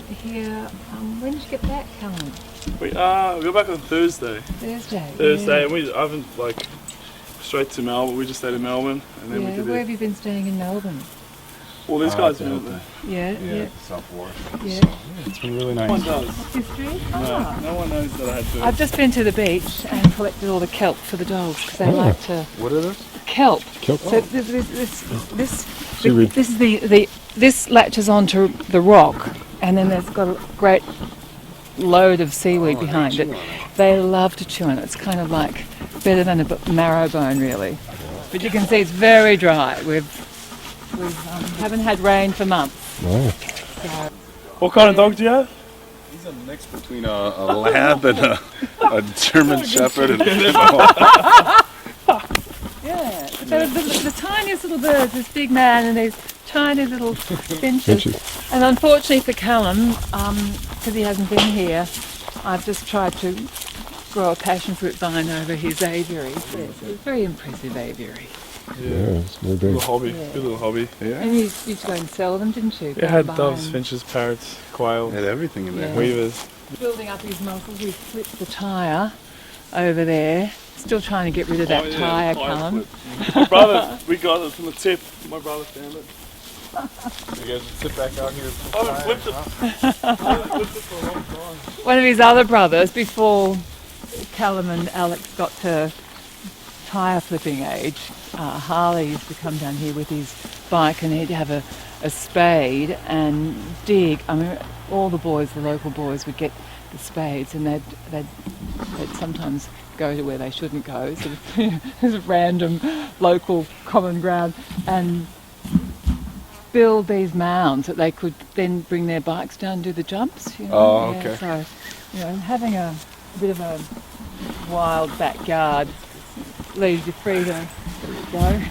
here. When did you get back, Calum? We got back on Thursday. Thursday. And I haven't straight to Melbourne. We just stayed in Melbourne, and then we did Where have you been staying in Melbourne? Well, these guys built there. Yeah. South Wharf. Yeah. It's been really nice. No one does. History? No one knows that I had to. I've just been to the beach and collected all the kelp for the dogs because they like to. What are those? Kelp. Kelp. So this latches onto the rock, and then there's got a great load of seaweed behind it. They love to chew on it. It's kind of like better than a marrow bone, really. But you can see it's very dry. We haven't had rain for months. Wow. So. What kind of dog do you have? He's a mix between a lab and a German Shepherd. And Yeah, but the tiniest little birds, this big man and these tiny little finches. And unfortunately for Calum, because he hasn't been here, I've just tried to grow a passion fruit vine over his aviary. It's a very impressive aviary. Yeah, it's very big. Little hobby, good little hobby. Yeah. And you used to go and sell them, didn't you? It had doves, finches, parrots, quail, Had everything in there. weavers. Building up his muscles, we flipped the tyre over there. Still trying to get rid of that tyre, Calum. My brother, we got it from the tip. My brother found it. You guys sit back out here. I haven't flipped it. I haven't flipped it for a long time. One of his other brothers, before Calum and Alex got to tyre flipping age, Harley used to come down here with his bike and he'd have a spade and dig. I mean, all the boys, the local boys, would get the spades and they'd sometimes go to where they shouldn't go, sort of random local common ground, and build these mounds that they could then bring their bikes down and do the jumps. You know? Oh, okay. So, having a bit of a wild backyard leaves you free to go.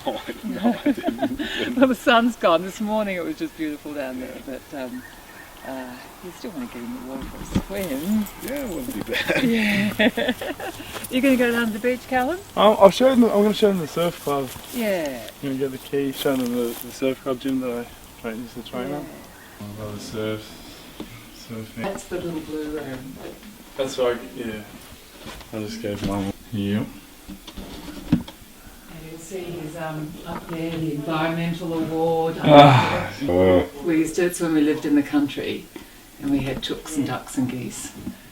Oh, no, I didn't. Well, the sun's gone. This morning it was just beautiful down there, but you still want to get in the water for a swim. Yeah, it wouldn't be bad. Yeah. You're going to go down to the beach, Calum? I'm going to show them the surf club. Yeah. I'm going to get the key, show them the surf club gym that I used to train at. My brother surfing. That's the little blue room. That's right, yeah. I just gave mum. Yep. And you'll see his up there, the environmental award. We used to, it's when we lived in the country and we had chooks and ducks and geese.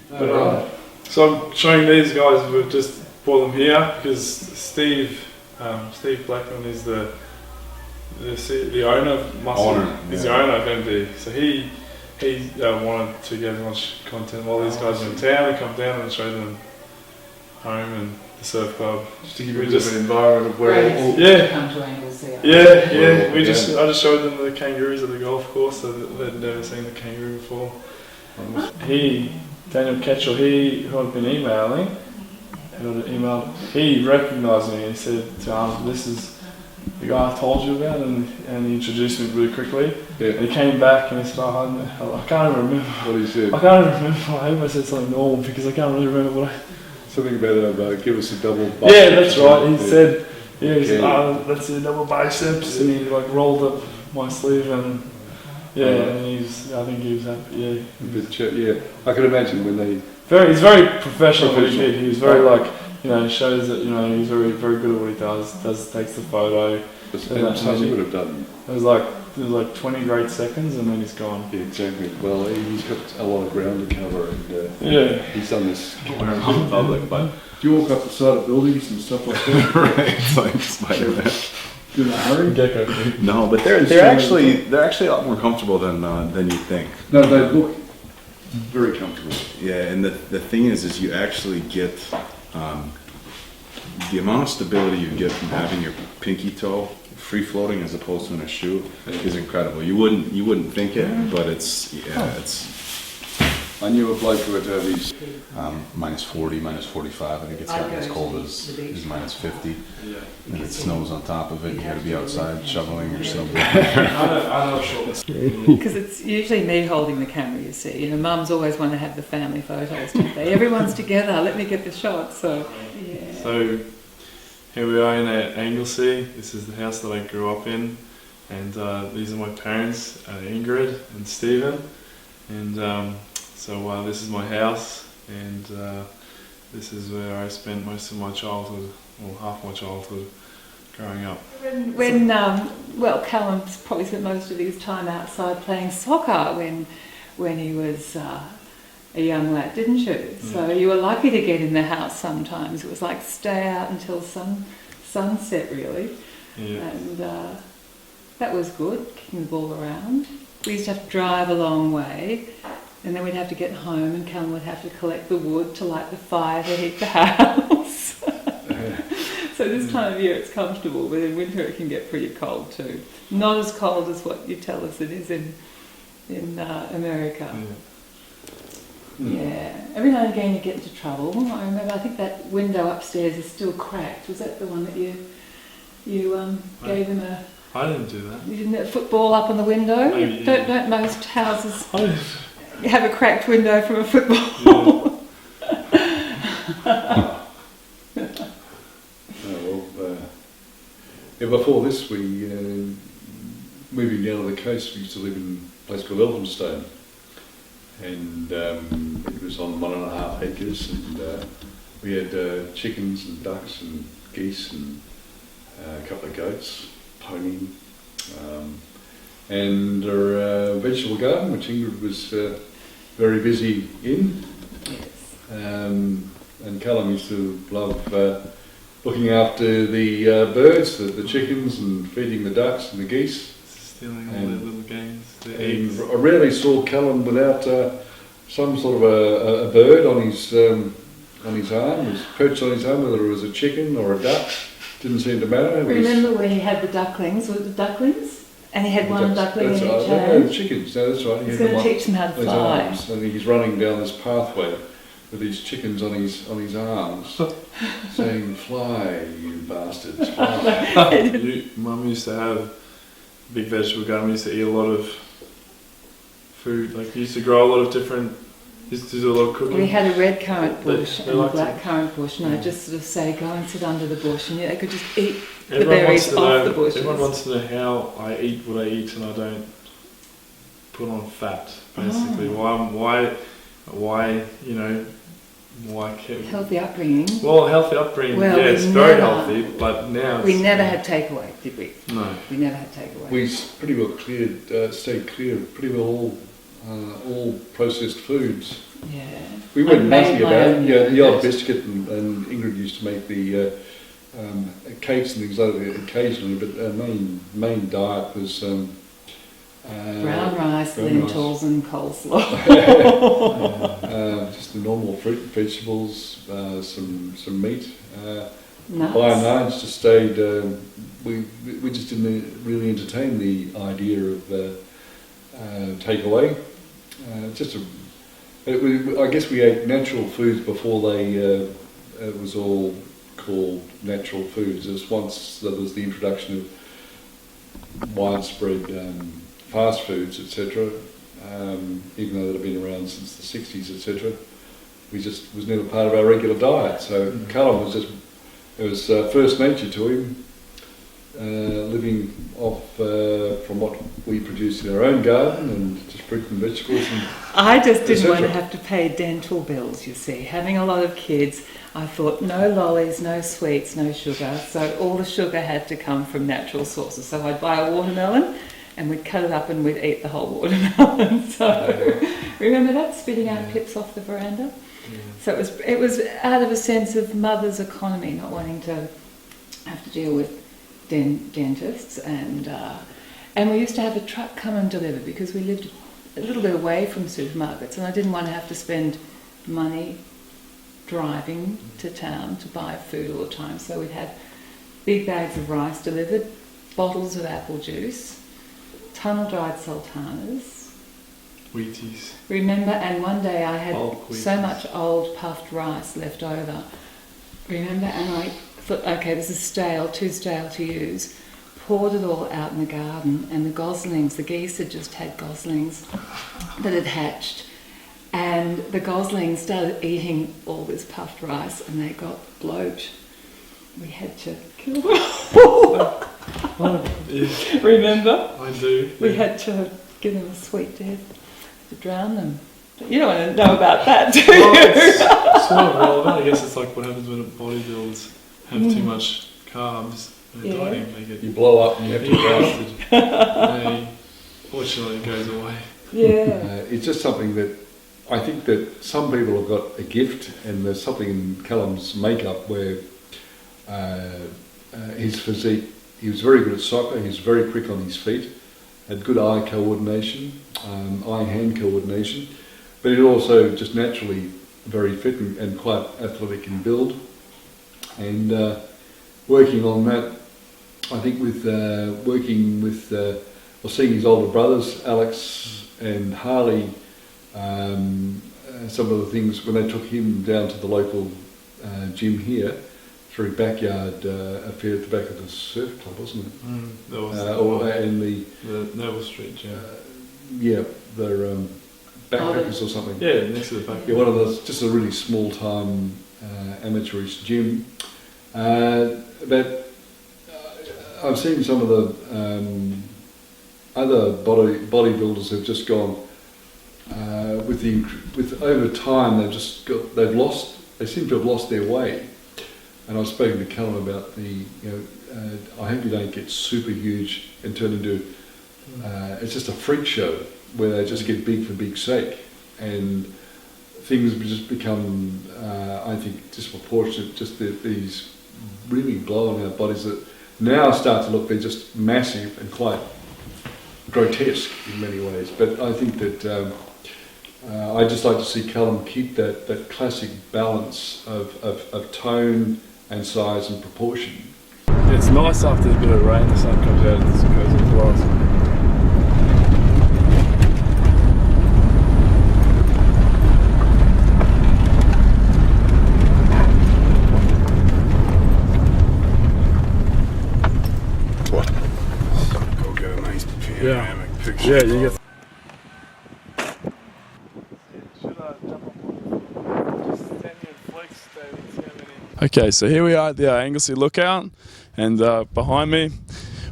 But, so I'm showing these guys, we've just brought them here because Steve Blackman is the owner of Muscular. He's the owner of MD. So he wanted to get as much content while these guys are in town. We come down and show them home and the surf club. Just to give you a bit of an environment of where Come to Anglesea. I just showed them the kangaroos at the golf course, so they'd never seen the kangaroo before. Daniel Ketchell, who I've been emailing, he recognised me and he said to Arnold, "This is the guy I told you about," and he introduced me really quickly. Yeah. And he came back and he said, I can't even remember. What he said. I can't even remember. I hope I said something normal because I can't really remember what I... Something about give us a double bicep. Yeah, that's right. He said, let's do double biceps, and he rolled up my sleeve and and I think he was happy. Yeah, I can imagine when they. He's very professional. He was very shows that he's very very good at what he does. Takes the photo. And so he would have done. It was like 20 great seconds and then he's gone. Yeah, exactly. Well, he's got a lot of ground to cover, and he's done this in public. But do you walk up the side of buildings and stuff like that? Right, so I'm just like that. In a hurry? No, but they're actually a lot more comfortable than you think. No, they look very comfortable. Yeah, and the thing is you actually get the amount of stability you get from having your pinky toe free floating as opposed to in a shoe is incredible. You wouldn't think it, but it's. I knew a bloke who had to have his minus 40, minus 45. I think it's gotten as cold as minus 50. And it snows on top of it. You got to be outside shoveling or something. Because it's usually me holding the camera, you see. Mums always want to have the family photos, don't they? Everyone's together, let me get the shot. So here we are in Anglesea. This is the house that I grew up in. And these are my parents, Ingrid and Stephen. And so this is my house, and this is where I spent most of my childhood, or half my childhood, growing up. Well, Calum probably spent most of his time outside playing soccer when he was a young lad, didn't you? So you were lucky to get in the house sometimes. It was like stay out until sunset, really. Yeah. And that was good, kicking the ball around. We used to have to drive a long way, and then we'd have to get home, and Calum would have to collect the wood to light the fire to heat the house. So this time of year it's comfortable, but in winter it can get pretty cold too. Not as cold as what you tell us it is in America. Yeah. Every now and again you get into trouble. I remember, I think that window upstairs is still cracked. Was that the one that you gave him a... I didn't do that. You didn't have a football up on the window? Don't most houses have a cracked window from a football? Before this, we moving down to the coast, we used to live in a place called Elphinstone, and it was on 1.5 acres, and we had chickens and ducks and geese and a couple of goats, pony, and our vegetable garden, which Ingrid was very busy in. Yes. And Calum used to love looking after the birds, the chickens, and feeding the ducks and the geese. Stealing all their little games, their And eggs. I rarely saw Calum without some sort of a bird on his arm. It was perched on his arm, whether it was a chicken or a duck. Didn't seem to matter. Remember when he had the ducklings? Was it the ducklings? And he had one duckling in each right. hand. No, the chickens. No, that's right. He's going to teach them how to his fly. arms, and he's running down this pathway with these chickens on his arms, saying, "Fly, you bastards, fly." Mum used to have a big vegetable garden. We used to eat a lot of food. Like, used to grow a lot of different. Used to do a lot of cooking. We had a red currant bush They and a liked black it. currant bush, and I'd just sort of say, go and sit under the bush, and they could just eat the Everyone berries wants to off know, the bushes. Everyone wants to know how I eat what I eat, and I don't put on fat. Basically, why? Healthy upbringing. Well, healthy upbringing. Well, yeah, it's very healthy, but now We never had takeaway, did we? No. We never had takeaway. We pretty well stayed clear of pretty well all processed foods. Yeah. We weren't made nutty my about own it. The odd breakfast. biscuit, and Ingrid used to make the cakes and things like that occasionally, but our main diet was Brown rice, brown lentils and coleslaw. just the normal fruit and vegetables, some meat. Nuts. By and large, just stayed. We just didn't really entertain the idea of takeaway. I guess we ate natural foods before it was all called natural foods. It was once there was the introduction of widespread fast foods, etc. Even though they'd have been around since the 60s, etc. We just was never part of our regular diet. So Calum was it was first nature to him, living off from what we produced in our own garden and just fruit and vegetables. And I just didn't want to etc. have to pay dental bills, you see. Having a lot of kids, I thought no lollies, no sweets, no sugar. So all the sugar had to come from natural sources. So I'd buy a watermelon and we'd cut it up and we'd eat the whole watermelon. So remember that, spitting out pips off the veranda? Yeah. So it was out of a sense of mother's economy, not wanting to have to deal with dentists, and we used to have a truck come and deliver because we lived a little bit away from supermarkets, and I didn't want to have to spend money driving to town to buy food all the time. So we'd have big bags of rice delivered, bottles of apple juice, tunnel dried sultanas. Wheaties. Remember, and one day I had Bulk so Wheaties. much old puffed rice left over. Remember, and I thought, okay, this is stale, too stale to use. Poured it all out in the garden, and the goslings, the geese had just had goslings that had hatched, and the goslings started eating all this puffed rice, and they got bloat. We had to kill them all. Oh, yeah, Remember? I do. We had to give them a sweet death to drown them. You don't want to know about that, do you? Well, it's sort of relevant. I guess it's like what happens when bodybuilders have too much carbs. They're dieting, they get You blow up and you have to exhausted. They, fortunately, it goes away. Yeah. It's just something that I think that some people have got a gift, and there's something in Calum's makeup where his physique, he was very good at soccer, he was very quick on his feet, had good eye coordination, eye-hand coordination, but he also just naturally very fit and quite athletic in build. And working on that, I think with working with, or seeing his older brothers, Alex and Harley, some of the things when they took him down to the local gym here, through backyard affair at the back of the surf club, wasn't it? That was And the Noble Street gym. yeah, the backpackers or something. Yeah, next to the back. Yeah, one of those, just a really small time amateurish gym. But I've seen some of the other bodybuilders have just gone with over time. They seem to have lost their way. And I was speaking to Calum about I hope you don't get super huge and turn into it's just a freak show where they just get big for big's sake, and things just become I think disproportionate. Just these really blown out bodies that now start to look, they're just massive and quite grotesque in many ways. But I think that I just like to see Calum keep that classic balance of tone and size and proportion. It's nice after a bit of rain, the sun comes out and it goes into glass. Go get a nice panoramic picture. Yeah, you get. Okay, so here we are at the Anglesea Lookout, and behind me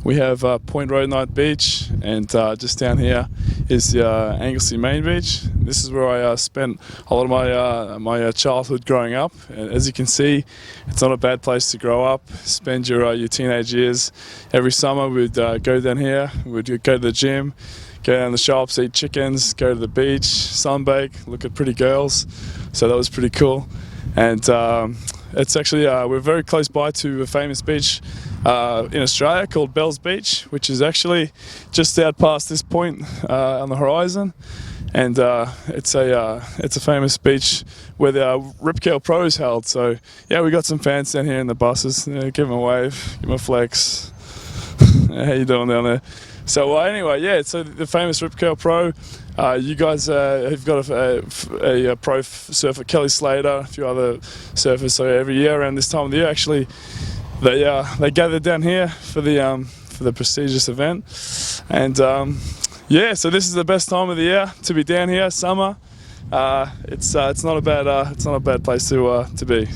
we have Point Road Night Beach, and just down here is the Anglesea Main Beach. This is where I spent a lot of my childhood growing up. And as you can see, it's not a bad place to grow up, spend your teenage years. Every summer we'd go down here, we'd go to the gym, go down the shops, eat chickens, go to the beach, sunbake, look at pretty girls. So that was pretty cool. And it's actually, we're very close by to a famous beach in Australia called Bells Beach, which is actually just out past this point on the horizon. And it's a famous beach where the Rip Curl Pro is held. So yeah, we got some fans down here in the buses. Give them a wave, give them a flex. How you doing down there? So anyway, yeah, so the famous Rip Curl Pro. You guys have got a pro surfer, Kelly Slater, a few other surfers. So every year around this time of the year, actually, they gather down here for the prestigious event. And yeah, so this is the best time of the year to be down here, summer. It's not a bad place to be.